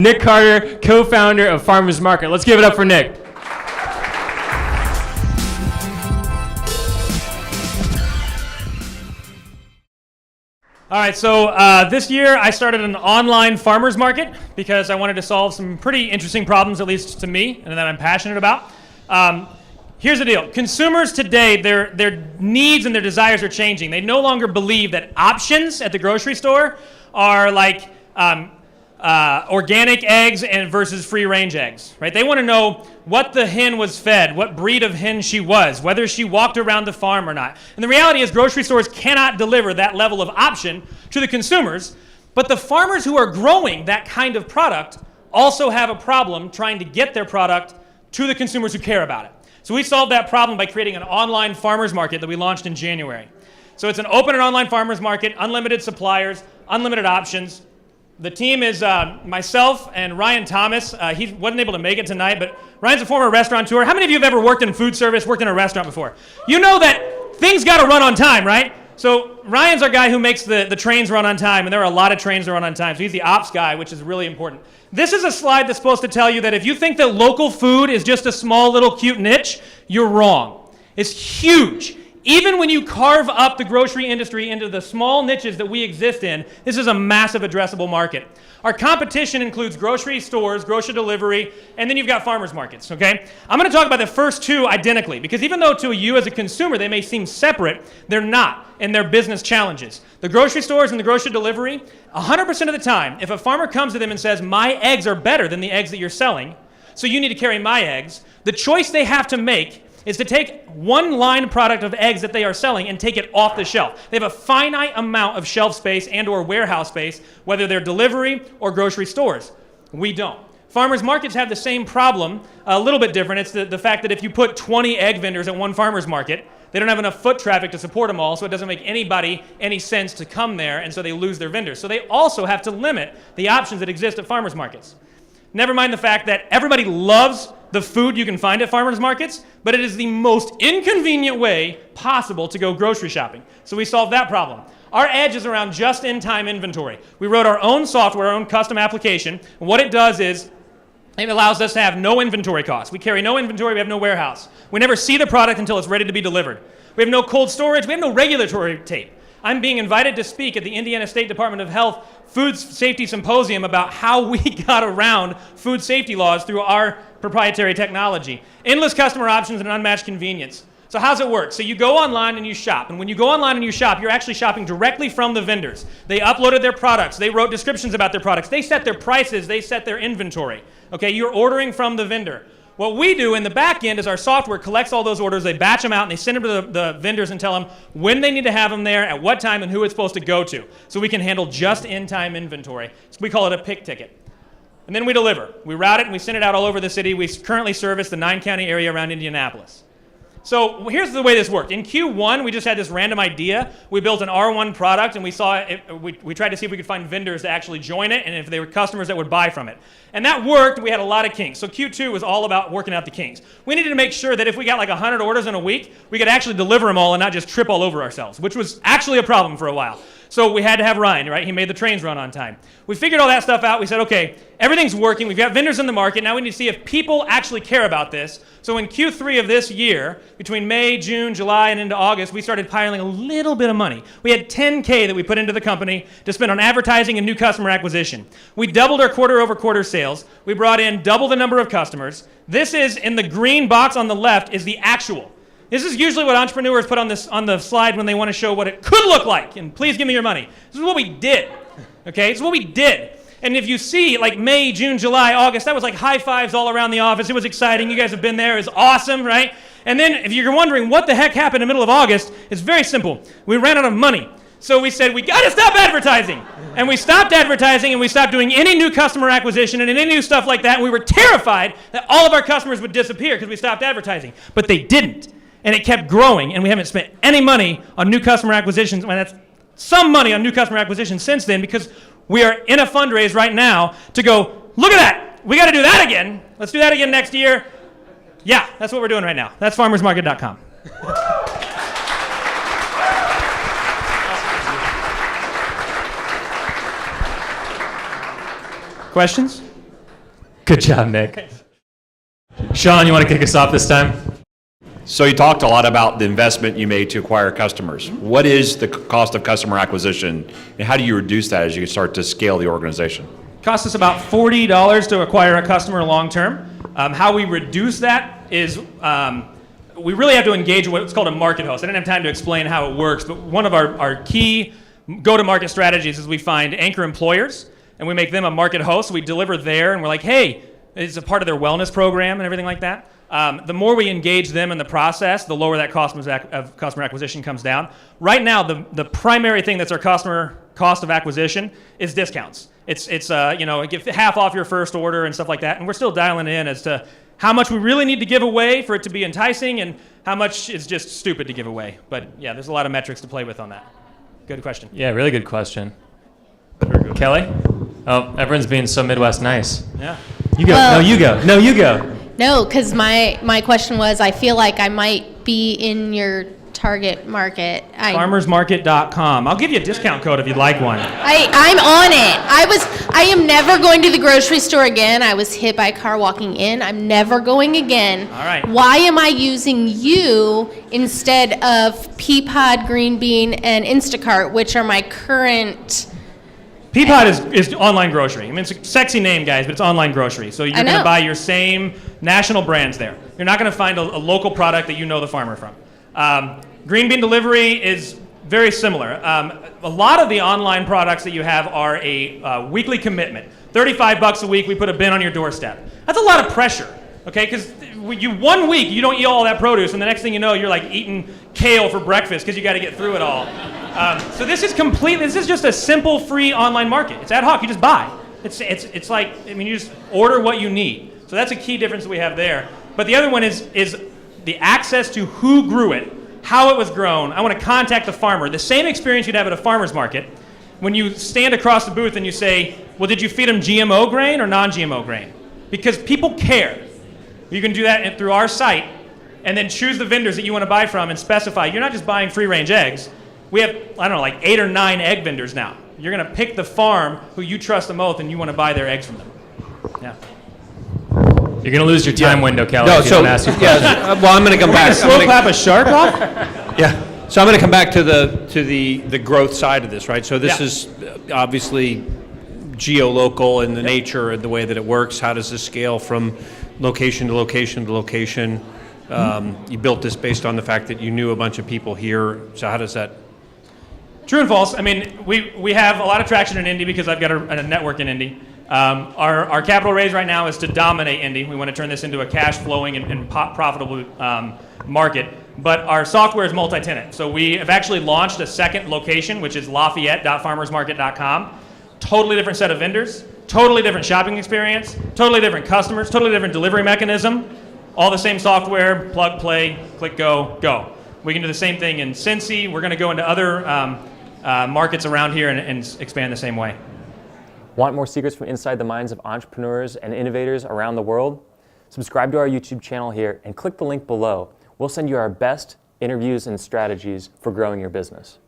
Nick Carter, co-founder of Farmers Market. Let's give it up for Nick. All right, so this year I started an online farmers market because I wanted to solve some pretty interesting problems, at least to me, and that I'm passionate about. Here's the deal. Consumers today, their needs and their desires are changing. They no longer believe that options at the grocery store are like organic eggs versus free-range eggs, right? They want to know what the hen was fed, what breed of hen she was, whether she walked around the farm or not. And the reality is grocery stores cannot deliver that level of option to the consumers, but the farmers who are growing that kind of product also have a problem trying to get their product to the consumers who care about it. So we solved that problem by creating an online farmers market that we launched in January. So it's an open and online farmers market, unlimited suppliers, unlimited options. The team is myself and Ryan Thomas. He wasn't able to make it tonight, but Ryan's a former restaurateur. How many of you have ever worked in food service, worked in a restaurant before? You know that things got to run on time, right? So Ryan's our guy who makes the trains run on time, and there are a lot of trains that run on time. So he's the ops guy, which is really important. This is a slide that's supposed to tell you that if you think that local food is just a small little cute niche, you're wrong. It's huge. Even when you carve up the grocery industry into the small niches that we exist in, this is a massive addressable market. Our competition includes grocery stores, grocery delivery, and then you've got farmers markets, okay? I'm going to talk about the first two identically, because even though to you as a consumer they may seem separate, they're not in their business challenges. The grocery stores and the grocery delivery, 100% of the time, if a farmer comes to them and says, my eggs are better than the eggs that you're selling, so you need to carry my eggs, the choice they have to make is to take one line product of eggs that they are selling and take it off the shelf. They have a finite amount of shelf space and or warehouse space, whether they're delivery or grocery stores. We don't. Farmers markets have the same problem, a little bit different. It's the fact that if you put 20 egg vendors at one farmer's market, they don't have enough foot traffic to support them all, so it doesn't make anybody any sense to come there, and so they lose their vendors. So they also have to limit the options that exist at farmers markets. Never mind the fact that everybody loves the food you can find at farmers markets, but it is the most inconvenient way possible to go grocery shopping. So we solved that problem. Our edge is around just-in-time inventory. We wrote our own software, our own custom application. And what it does is it allows us to have no inventory costs. We carry no inventory, we have no warehouse. We never see the product until it's ready to be delivered. We have no cold storage, we have no regulatory tape. I'm being invited to speak at the Indiana State Department of Health Food Safety Symposium about how we got around food safety laws through our proprietary technology. Endless customer options and unmatched convenience. So how's it work? So you go online and you shop. And when you go online and you shop, you're actually shopping directly from the vendors. They uploaded their products. They wrote descriptions about their products. They set their prices. They set their inventory. Okay, you're ordering from the vendor. What we do in the back end is our software collects all those orders, they batch them out, and they send them to the vendors and tell them when they need to have them there, at what time, and who it's supposed to go to. So we can handle just-in-time inventory. So we call it a pick ticket. And then we deliver. We route it and we send it out all over the city. We currently service the 9-county area around Indianapolis. So here's the way this worked. In Q1, we just had this random idea. We built an R1 product, and we tried to see if we could find vendors to actually join it, and if they were customers that would buy from it. And that worked. We had a lot of kinks. So Q2 was all about working out the kinks. We needed to make sure that if we got like 100 orders in a week, we could actually deliver them all and not just trip all over ourselves, which was actually a problem for a while. So we had to have Ryan, right? He made the trains run on time. We figured all that stuff out. We said, okay, everything's working. We've got vendors in the market. Now we need to see if people actually care about this. So in Q3 of this year, between May, June, July, and into August, we started piling a little bit of money. We had $10K that we put into the company to spend on advertising and new customer acquisition. We doubled our quarter-over-quarter sales. We brought in double the number of customers. This is, in the green box on the left, is the actual. This is usually what entrepreneurs put on the slide when they want to show what it could look like, and please give me your money. This is what we did, okay? This is what we did. And if you see, like May, June, July, August, that was like high fives all around the office. It was exciting. You guys have been there. It was awesome, right? And then if you're wondering what the heck happened in the middle of August, it's very simple. We ran out of money. So we said, we got to stop advertising. And we stopped advertising, and we stopped doing any new customer acquisition and any new stuff like that. And we were terrified that all of our customers would disappear because we stopped advertising. But they didn't. And it kept growing, and we haven't spent any money on new customer acquisitions. Well, that's some money on new customer acquisition since then, because we are in a fundraise right now to go, look at that. We got to do that again. Let's do that again next year. Yeah, that's what we're doing right now. That's farmersmarket.com. Questions? Good job, Nick. Sean, you want to kick us off this time? So you talked a lot about the investment you made to acquire customers. What is the cost of customer acquisition, and how do you reduce that as you start to scale the organization? Costs us about $40 to acquire a customer long term. How we reduce that is we really have to engage what's called a market host. I didn't have time to explain how it works, but one of our key go-to-market strategies is we find anchor employers and we make them a market host. We deliver there and we're like, hey, it's a part of their wellness program and everything like that. The more we engage them in the process, the lower that customer acquisition comes down. Right now, the primary thing that's our customer cost of acquisition is discounts. It's give half off your first order and stuff like that. And we're still dialing in as to how much we really need to give away for it to be enticing and how much is just stupid to give away. But yeah, there's a lot of metrics to play with on that. Good question. Yeah, really good question. Kelly? Oh, everyone's being so Midwest nice. Yeah. You go. Well, no, you go. No, you go. No, because my question was, I feel like I might be in your target market. Farmersmarket.com. I'll give you a discount code if you'd like one. I'm on it. I am never going to the grocery store again. I was hit by a car walking in. I'm never going again. All right. Why am I using you instead of Peapod, Green Bean, and Instacart, which are my current... Peapod is online grocery. I mean, it's a sexy name, guys, but it's online grocery. So you're going to buy your same national brands there. You're not going to find a local product that you know the farmer from. Green Bean Delivery is very similar. A lot of the online products that you have are a weekly commitment. $35 a week, we put a bin on your doorstep. That's a lot of pressure, okay? Because 1 week, you don't eat all that produce, and the next thing you know, you're like eating kale for breakfast because you got to get through it all. So this is just a simple free online market. It's ad hoc, you just buy. It's like, I mean, you just order what you need. So that's a key difference that we have there. But the other one is the access to who grew it, how it was grown. I want to contact the farmer. The same experience you'd have at a farmer's market when you stand across the booth and you say, well, did you feed them GMO grain or non-GMO grain? Because people care. You can do that through our site and then choose the vendors that you want to buy from and specify. You're not just buying free-range eggs. We have, I don't know, like 8 or 9 egg vendors now. You're going to pick the farm who you trust the most and you want to buy their eggs from them. Yeah. You're going to lose your time window, Kelly, No, if you so, don't ask your question. well, I'm going to come back. Slow clap a shark off? Yeah. So I'm going to come back to the growth side of this, right? So this Yeah. is obviously geo-local in the nature and the way that it works. How does this scale from location to location to location? You built this based on the fact that you knew a bunch of people here. So how does that? True and false. I mean, we have a lot of traction in Indy because I've got a network in Indy. Our capital raise right now is to dominate Indy. We want to turn this into a cash flowing and profitable market. But our software is multi-tenant. So we have actually launched a second location, which is Lafayette.farmersmarket.com. Totally different set of vendors, totally different shopping experience, totally different customers, totally different delivery mechanism. All the same software, plug, play, click, go, go. We can do the same thing in Cincy. We're going to go into other markets around here and expand the same way. Want more secrets from inside the minds of entrepreneurs and innovators around the world? Subscribe to our YouTube channel here and click the link below. We'll send you our best interviews and strategies for growing your business.